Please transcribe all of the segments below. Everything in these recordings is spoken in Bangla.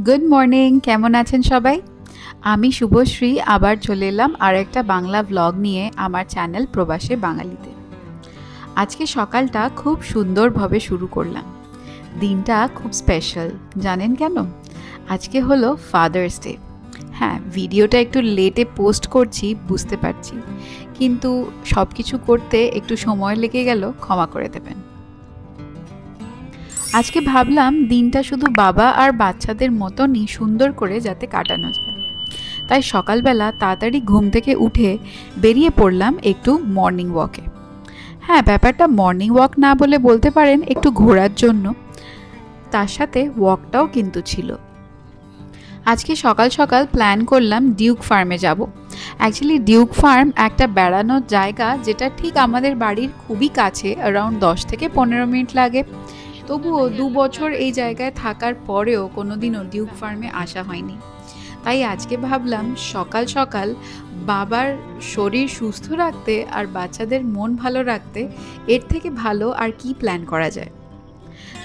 গুড মর্নিং, কেমন আছেন সবাই? আমি শুভশ্রী আবার চলে এলাম আর একটা বাংলা ব্লগ নিয়ে আমার চ্যানেল প্রবাসে বাঙালিতে। আজকে সকালটা খুব সুন্দরভাবে শুরু করলাম। দিনটা খুব স্পেশাল, জানেন কেন? আজকে হলো ফাদার্স ডে। হ্যাঁ, ভিডিওটা একটু লেটে পোস্ট করছি বুঝতে পারছি, কিন্তু সব কিছু করতে একটু সময় লেগে গেল, ক্ষমা করে দেবেন। আজকে ভাবলাম দিনটা শুধু বাবা আর বাচ্চাদের মতনই সুন্দর করে যাতে কাটানো যায়, তাই সকালবেলা তাড়াতাড়ি ঘুম থেকে উঠে বেরিয়ে পড়লাম একটু মর্নিং ওয়াকে। হ্যাঁ, ব্যাপারটা মর্নিং ওয়াক না বলে বলতে পারেন একটু ঘোরার জন্য, তার সাথে ওয়াকটাও কিন্তু ছিল। আজকে সকাল সকাল প্ল্যান করলাম ডিউক ফার্মে যাব। অ্যাকচুয়ালি ডিউক ফার্ম একটা বেড়ানোর জায়গা যেটা ঠিক আমাদের বাড়ির খুবই কাছে, অ্যারাউন্ড 10 থেকে 15 মিনিট লাগে। তবুও 2 বছর এই জায়গায় থাকার পরেও কোনোদিনও ডিউক ফার্মে আসা হয়নি। তাই আজকে ভাবলাম সকাল সকাল বাবার শরীর সুস্থ রাখতে আর বাচ্চাদের মন ভালো রাখতে এর থেকে ভালো আর কি প্ল্যান করা যায়।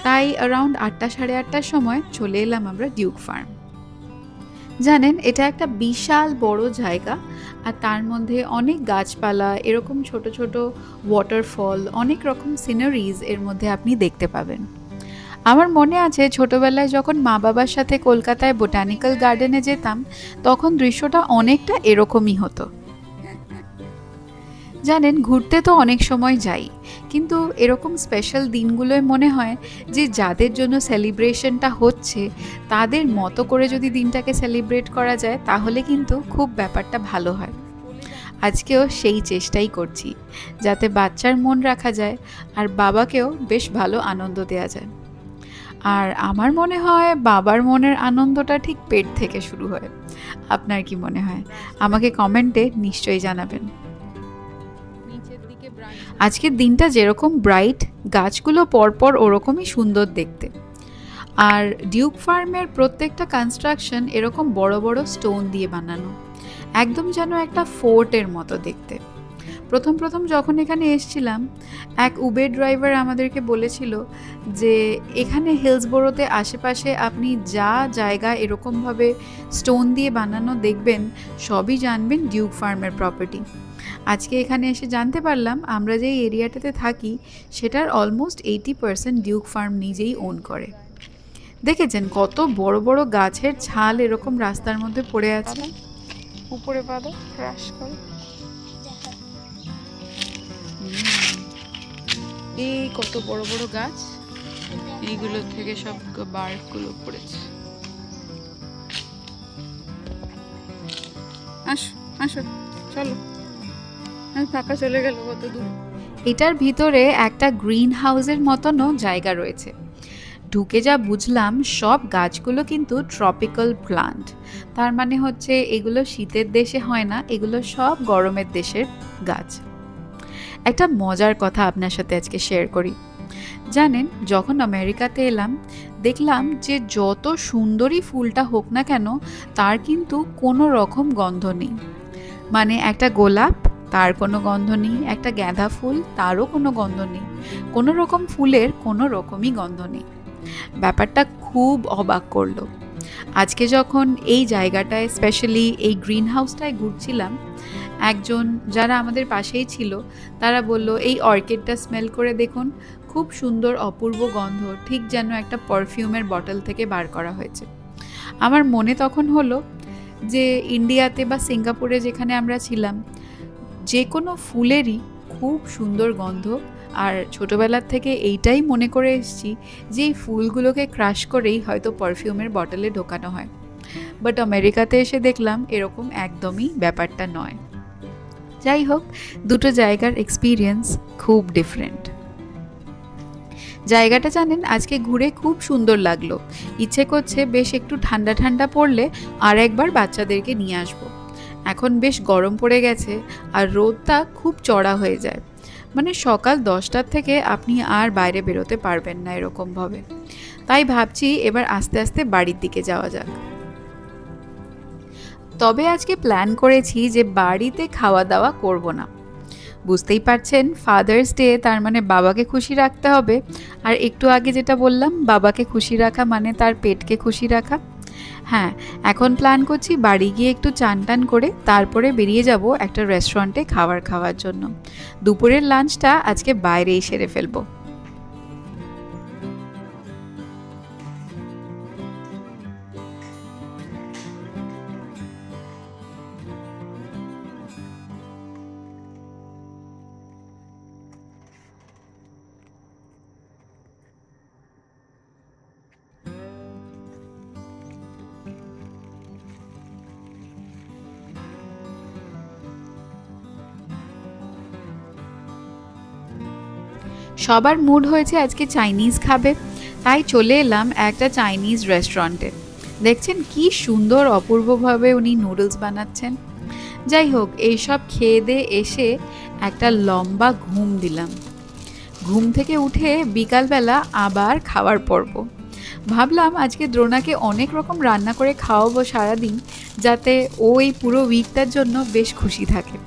তাই অ্যারাউন্ড 8টা সাড়ে 8টার সময় চলে এলাম আমরা ডিউক ফার্ম। জানেন, এটা একটা বিশাল বড় জায়গা, আর তার মধ্যে অনেক গাছপালা, এরকম ছোট ছোট ওয়াটারফল, অনেক রকম সিনারিজ এর মধ্যে আপনি দেখতে পাবেন। আমার মনে আছে ছোটবেলায় যখন মা বাবার সাথে কলকাতায় বোটানিক্যাল গার্ডেনে যেতাম, তখন দৃশ্যটা অনেকটা এরকমই হতো। জানেন, ঘুরতে তো অনেক সময় যাই, কিন্তু এরকম স্পেশাল দিনগুলোয় মনে হয় যে যাদের জন্য সেলিব্রেশনটা হচ্ছে তাদের মতো করে যদি দিনটাকে সেলিব্রেট করা যায় তাহলে কিন্তু খুব ব্যাপারটা ভালো হয়। আজকেও সেই চেষ্টাই করছি, যাতে বাচ্চার মন রাখা যায় আর বাবাকেও বেশ ভালো আনন্দ দেওয়া যায়। আর আমার মনে হয় বাবার মনের আনন্দটা ঠিক পেট থেকে শুরু হয়। আপনার কি মনে হয়? আমাকে কমেন্টে নিশ্চয়ই জানাবেন। আজকের দিনটা যেরকম ব্রাইট, গাছগুলো পরপর ওরকমই সুন্দর দেখতে। আর ডিউক ফার্মের প্রত্যেকটা কনস্ট্রাকশন এরকম বড় বড় স্টোন দিয়ে বানানো, একদম যেন একটা ফোর্টের মতো দেখতে। প্রথম প্রথম যখন এখানে এসেছিলাম, এক উবের ড্রাইভার আমাদেরকে বলেছিল যে এখানে হিলসবোরোতে আশেপাশে আপনি যা জায়গা এরকমভাবে স্টোন দিয়ে বানানো দেখবেন, সবই জানবেন ডিউক ফার্মের প্রপার্টি। আজকে এখানে এসে জানতে পারলাম আমরা যেই এরিয়াটাতে থাকি সেটার অলমোস্ট 80% ডিউক ফার্ম নিজেই ওন করে। দেখেছেন কত বড় বড় গাছের ছাল এরকম রাস্তার মধ্যে পড়ে আছে? উপরে পাদা ক্র্যাশ করে এই কত বড় বড় গাছ, এইগুলো থেকে সব বার্কগুলো পড়েছে। আসো আসো, চলো, ফাঁকা চলে গেল কত দূর। এটার ভিতরে একটা গ্রিন হাউসের মতনও জায়গা রয়েছে। ঢুকে যা বুঝলাম, সব গাছগুলো কিন্তু ট্রপিক্যাল প্লান্ট। তার মানে হচ্ছে এগুলো শীতের দেশে হয় না, এগুলো সব গরমের দেশের গাছ। একটা মজার কথা আপনার সাথে আজকে শেয়ার করি। জানেন, যখন আমেরিকাতে এলাম দেখলাম যে যত সুন্দরী ফুলটা হোক না কেন তার কিন্তু কোনো রকম গন্ধ নেই। মানে একটা গোলাপ, তার কোনো গন্ধ নেই, একটা গাঁদা ফুল, তারও কোনো গন্ধ নেই, কোনো রকম ফুলের কোনো রকমই গন্ধ নেই। ব্যাপারটা খুব অবাক করলো। আজকে যখন এই জায়গাটায় স্পেশালি এই গ্রিন হাউসটায় ঘুরছিলাম, একজন যারা আমাদের পাশেই ছিল তারা বলল এই অর্কিডটা স্মেল করে দেখুন, খুব সুন্দর অপূর্ব গন্ধ, ঠিক যেন একটা পারফিউমের বটল থেকে বার করা হয়েছে। আমার মনে তখন হলো যে ইন্ডিয়াতে বা সিঙ্গাপুরে যেখানে আমরা ছিলাম, যে কোনো ফুলেরই খুব সুন্দর গন্ধ, আর ছোটোবেলার থেকে এইটাই মনে করে এসেছি যে এই ফুলগুলোকে ক্রাশ করেই হয়তো পারফিউমের বটলে ঢোকানো হয়। বাট আমেরিকাতে এসে দেখলাম এরকম একদমই ব্যাপারটা নয়। যাই হোক, দুটো জায়গার এক্সপিরিয়েন্স খুব ডিফারেন্ট। জায়গাটা জানেন আজকে ঘুরে খুব সুন্দর লাগলো, ইচ্ছে করছে বেশ একটু ঠান্ডা ঠান্ডা পড়লে আর একবার বাচ্চাদেরকে নিয়ে আসবো। এখন বেশ গরম পড়ে গেছে আর রোদটা খুব চড়া হয়ে যায়, মানে সকাল 10টার থেকে আপনি আর বাইরে বেরোতে পারবেন না এরকমভাবে। তাই ভাবছি এবার আস্তে আস্তে বাড়ির দিকে যাওয়া যাক। তবে আজকে প্ল্যান করেছি যে বাড়িতে খাওয়া দাওয়া করব না। বুঝতেই পারছেন ফাদার্স ডে, তার মানে বাবাকে খুশি রাখতে হবে। আর একটু আগে যেটা বললাম, বাবাকে খুশি রাখা মানে তার পেটকে খুশি রাখা। হ্যাঁ, এখন প্ল্যান করছি বাড়ি গিয়ে একটু চান টান করে তারপরে বেরিয়ে যাব একটা রেস্টুরেন্টে খাওয়ার জন্য। দুপুরের লাঞ্চটা আজকে বাইরেই সেরে ফেলবো। সবার মুড হয়েছে আজকে চাইনিজ খাবে, তাই চলে এলাম একটা চাইনিজ রেস্টুরেন্টে। দেখছেন কি সুন্দর অপূর্বভাবে উনি নুডলস বানাচ্ছেন। যাই হোক, এইসব খেয়ে দিয়ে এসে একটা লম্বা ঘুম দিলাম। ঘুম থেকে উঠে বিকালবেলা আবার খাওয়ার পর্ব। ভাবলাম আজকে দ্রোণাকে অনেক রকম রান্না করে খাওয়াবো সারাদিন, যাতে ও এই পুরো উইকটার জন্য বেশ খুশি থাকে।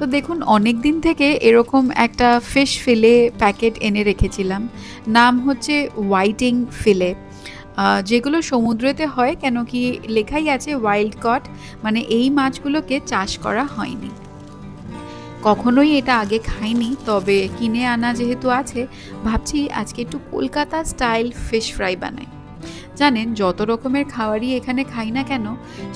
তো দেখুন, অনেক দিন থেকে এরকম একটা ফিশ ফিলে প্যাকেট এনে রেখেছিলাম। নাম হচ্ছে হোয়াইটিং ফিলে, যেগুলো সমুদ্রেতে হয়, কেন কি লেখাই আছে ওয়াইল্ড কট, মানে এই মাছগুলোকে চাষ করা হয়নি। কখনোই এটা আগে খাইনি, তবে কিনে আনা যেহেতু আছে, ভাবছি আজকে একটু কলকাতা স্টাইল ফিশ ফ্রাই বানাই। জানেন, যত রকমের খাবারই এখানে খাই না কেন,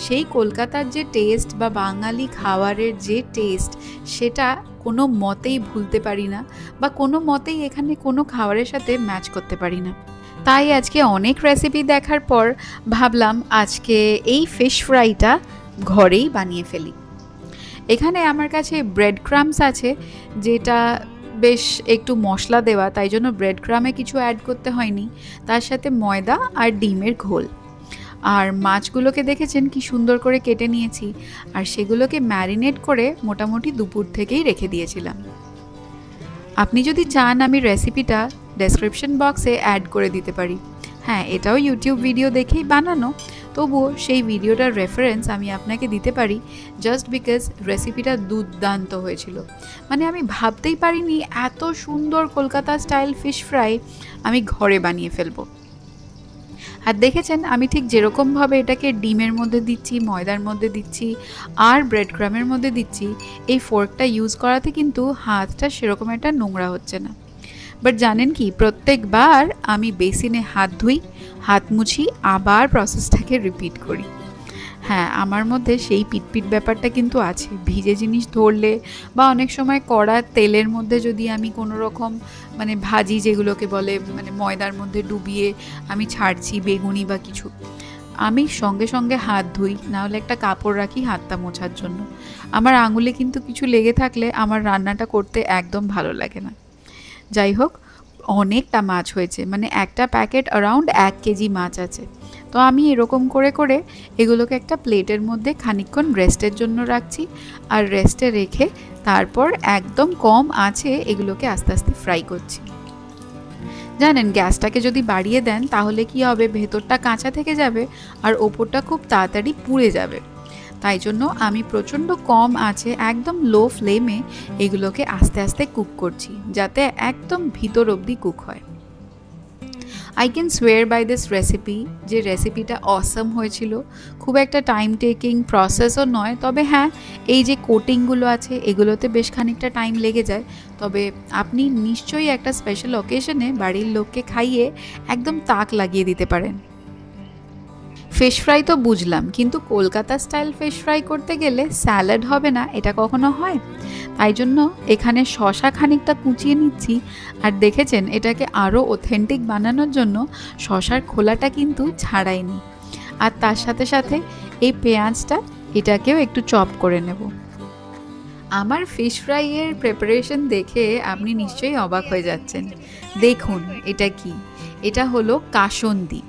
সেই কলকাতার যে টেস্ট বা বাঙালি খাবারের যে টেস্ট, সেটা কোনো মতেই ভুলতে পারি না, বা কোনো মতেই এখানে কোনো খাবারের সাথে ম্যাচ করতে পারি না। তাই আজকে অনেক রেসিপি দেখার পর ভাবলাম আজকে এই ফিশ ফ্রাইটা ঘরেই বানিয়ে ফেলি। এখানে আমার কাছে ব্রেড ক্রামস আছে, যেটা বেশ একটু মশলা দেওয়া, তাই জন্য ব্রেড ক্রামে কিছু অ্যাড করতে হয়নি। তার সাথে ময়দা আর ডিমের ঘোল। আর মাছগুলোকে দেখেছেন কি সুন্দর করে কেটে নিয়েছি, আর সেগুলোকে ম্যারিনেট করে মোটামুটি দুপুর থেকেই রেখে দিয়েছিলাম। আপনি যদি চান আমি রেসিপিটা ডেসক্রিপশন বক্সে অ্যাড করে দিতে পারি। হ্যাঁ, এটাও ইউটিউব ভিডিও দেখেই বানানো, তবুও সেই ভিডিওটার রেফারেন্স আমি আপনাকে দিতে পারি, জাস্ট বিকজ রেসিপিটা দুর্দান্ত হয়েছিল। মানে আমি ভাবতেই পারিনি এত সুন্দর কলকাতা স্টাইল ফিশ ফ্রাই আমি ঘরে বানিয়ে ফেলবো। আর দেখেছেন আমি ঠিক যেরকমভাবে এটাকে ডিমের মধ্যে দিচ্ছি, ময়দার মধ্যে দিচ্ছি আর ব্রেড ক্রামের মধ্যে দিচ্ছি, এই ফোর্কটা ইউজ করাতে কিন্তু হাতটা সেরকম একটা নোংরা হচ্ছে না। বাট জানেন কি, প্রত্যেকবার আমি বেসিনে হাত ধুই, হাত মুছি, আবার প্রসেসটাকে রিপিট করি। হ্যাঁ, আমার মধ্যে সেই পিটপিট ব্যাপারটা কিন্তু আছে। ভিজে জিনিস ধরলে বা অনেক সময় কড়া তেলের মধ্যে যদি আমি কোনো রকম মানে ভাজি, যেগুলোকে বলে মানে ময়দার মধ্যে ডুবিয়ে আমি ছাড়ছি বেগুনি বা কিছু, আমি সঙ্গে সঙ্গে হাত ধুই, নাহলে একটা কাপড় রাখি হাতটা মোছার জন্য। আমার আঙুলে কিন্তু কিছু লেগে থাকলে আমার রান্নাটা করতে একদম ভালো লাগে না। যাই হোক, অনেকটা মাছ হয়েছে, মানে একটা প্যাকেট অ্যারাউন্ড 1 কেজি মাছ আছে। তো আমি এরকম করে করে এগুলোকে একটা প্লেটের মধ্যে খানিকক্ষণ রেস্টের জন্য রাখছি, আর রেস্টে রেখে তারপর একদম কম আঁচে এগুলোকে আস্তে আস্তে ফ্রাই করছি। জানেন, গ্যাসটাকে যদি বাড়িয়ে দেন তাহলে কি হবে, ভেতরটা কাঁচা থেকে যাবে আর ওপরটা খুব তাড়াতাড়ি পুড়ে যাবে। তাই জন্য আমি প্রচণ্ড কম আছে, একদম লো ফ্লেমে এগুলোকে আস্তে আস্তে কুক করছি, যাতে একদম ভিতর অবধি কুক হয়। আই ক্যান সোয়ার বাই দিস রেসিপি, যে রেসিপিটা অসম হয়েছিল। খুব একটা টাইম টেকিং প্রসেসও নয়, তবে হ্যাঁ, এই যে কোটিংগুলো আছে এগুলোতে বেশ খানিকটা টাইম লেগে যায়। তবে আপনি নিশ্চয়ই একটা স্পেশাল অকেশনে বাড়ির লোককে খাইয়ে একদম তাক লাগিয়ে দিতে পারেন। ফিশ ফ্রাই তো বুঝলাম, কিন্তু কলকাতা স্টাইল ফিশ ফ্রাই করতে গেলে স্যালাড হবে না, এটা কখনো হয়? তাই জন্য এখানে শশা খানিকটা কুচিয়ে নিচ্ছি। আর দেখেছেন, এটাকে আরও অথেন্টিক বানানোর জন্য শশার খোলাটা কিন্তু ছাড়াইনি। আর তার সাথে সাথে এই পেঁয়াজটা, এটাকেও একটু চপ করে নেব। আমার ফিশ ফ্রাইয়ের প্রিপারেশন দেখে আপনি নিশ্চয়ই অবাক হয়ে যাচ্ছেন। দেখুন এটা কি, এটা হলো কাসুন্দি।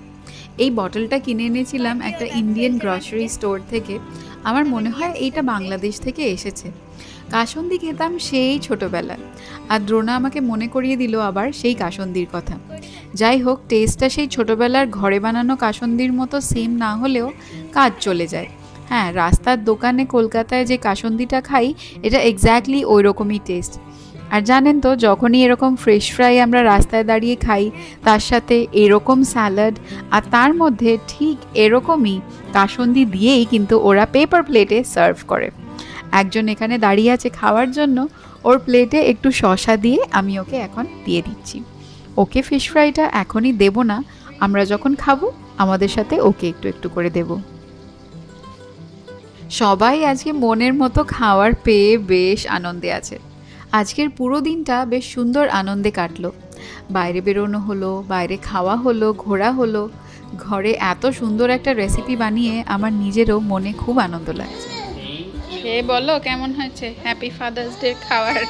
এই বটলটা কিনে এনেছিলাম একটা ইন্ডিয়ান গ্রসারি স্টোর থেকে। আমার মনে হয় এইটা বাংলাদেশ থেকে এসেছে। কাসুন্দি খেতাম সেই ছোটোবেলায়, আর দ্রোণা আমাকে মনে করিয়ে দিল আবার সেই কাসুন্দির কথা। যাই হোক, টেস্টটা সেই ছোটোবেলার ঘরে বানানো কাসুন্দির মতো সেম না হলেও কাজ চলে যায়। হ্যাঁ, রাস্তার দোকানে কলকাতায় যে কাসুন্দিটা খাই, এটা এক্স্যাক্টলি ওই রকমই টেস্ট। আর জানেন তো, যখনই এরকম ফ্রেশ ফ্রাই আমরা রাস্তায় দাঁড়িয়ে খাই, তার সাথে এরকম স্যালাড, আর তার মধ্যে ঠিক এরকমই কাসুন্দি দিয়েই কিন্তু ওরা পেপার প্লেটে সার্ভ করে। একজন এখানে দাঁড়িয়ে আছে খাওয়ার জন্য, ওর প্লেটে একটু শসা দিয়ে আমি ওকে এখন দিয়ে দিচ্ছি। ওকে ফিশ ফ্রাইটা এখনই দেব না, আমরা যখন খাবো আমাদের সাথে ওকে একটু একটু করে দেব। সবাই আজকে মনের মতো খাওয়ার পেয়ে বেশ আনন্দে আছে। আজকের পুরো দিনটা বেশ সুন্দর আনন্দে কাটলো। বাইরে বেরোনো হলো, বাইরে খাওয়া হলো, ঘোরা হলো। ঘরে এত সুন্দর একটা রেসিপি বানিয়ে আমার নিজেরও মনে খুব আনন্দ লাগছে। এ বলো কেমন হয়েছে হ্যাপি ফাদার্স ডে খাওয়ার?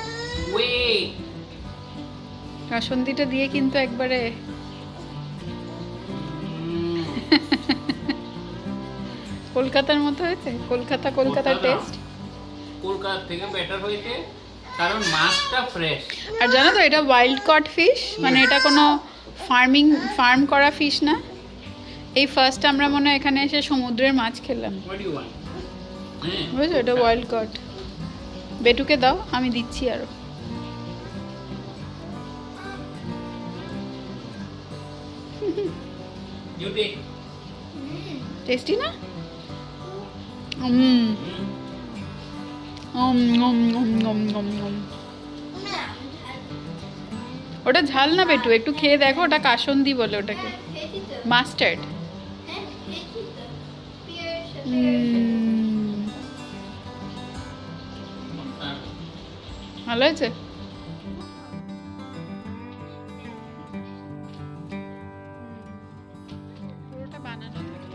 কাসুন্দিটা দিয়ে কিন্তু একবারে কলকাতার মতো হয়েছে। কলকাতার টেস্ট কলকাতা থেকে বেটার হয়েছে, কারণ মাছটা ফ্রেশ। আর জানো তো এটা ওয়াইল্ড কট ফিশ, মানে এটা কোনো ফার্ম করা ফিশ না। এই ফার্স্ট আমরা মনে হয় এখানে এসে সমুদ্রের মাছ খেলাম। বুঝছো, এটা ওয়াইল্ড কট। বেটুকে দাও, আমি দিচ্ছি আরো। টেস্টি না? ওটা ঝাল না বেটু, একটু খেয়ে দেখো। ওটা কাসুন্দি বলে ওটাকে, মাস্টার্ড। ভালো হয়েছে। পুরোটা বানানো থাকে।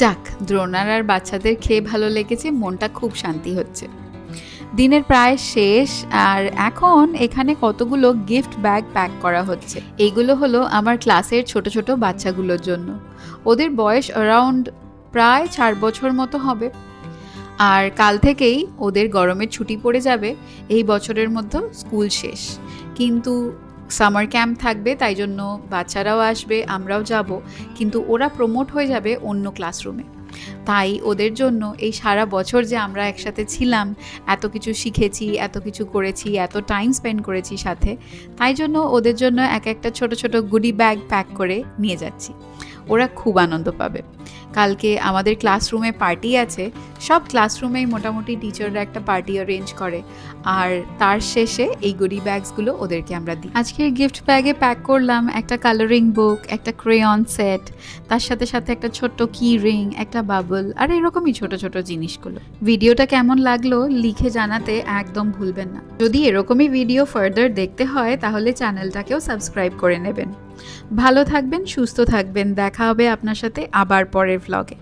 যাক, দ্রোণার আর বাচ্চাদের খেয়ে ভালো লেগেছে, মনটা খুব শান্তি হচ্ছে। দিনের প্রায় শেষ, আর এখন এখানে কতগুলো গিফট ব্যাগ প্যাক করা হচ্ছে। এইগুলো হলো আমার ক্লাসের ছোট ছোট বাচ্চাগুলোর জন্য। ওদের বয়স অ্যারাউন্ড প্রায় 4 বছর মতো হবে। আর কাল থেকেই ওদের গরমের ছুটি পড়ে যাবে। এই বছরের মধ্যে স্কুল শেষ, কিন্তু সামার ক্যাম্প থাকবে, তাই জন্য বাচ্চারাও আসবে, আমরাও যাব, কিন্তু ওরা প্রমোট হয়ে যাবে অন্য ক্লাসরুমে। তাই ওদের জন্য এই সারা বছর যে আমরা একসাথে ছিলাম, এত কিছু শিখেছি, এত কিছু করেছি, এত টাইম স্পেন্ড করেছি সাথে, তাই জন্য ওদের জন্য এক একটা ছোট ছোট গুডি ব্যাগ প্যাক করে নিয়ে যাচ্ছি। ওরা খুব আনন্দ পাবে। কালকে আমাদের ক্লাসরুমে পার্টি আছে। সব ক্লাসরুমেই মোটামুটি টিচাররা একটা পার্টি অ্যারেঞ্জ করে, আর তার শেষে এই গুডি ব্যাগসগুলো ওদেরকে আমরা দিই। আজকের গিফট ব্যাগে প্যাক করলাম একটা কালারিং বুক, একটা ক্রেয়ন সেট, তার সাথে সাথে একটা ছোট্ট কি রিং, একটা বাবল, আর এরকমই ছোট ছোট জিনিসগুলো। ভিডিওটা কেমন লাগলো লিখে জানাতে একদম ভুলবেন না। যদি এরকমই ভিডিও ফার্দার দেখতে হয় তাহলে চ্যানেলটাকেও সাবস্ক্রাইব করে নেবেন। ভালো থাকবেন, সুস্থ থাকবেন। দেখা হবে আপনার সাথে আবার পরের ভ্লগে।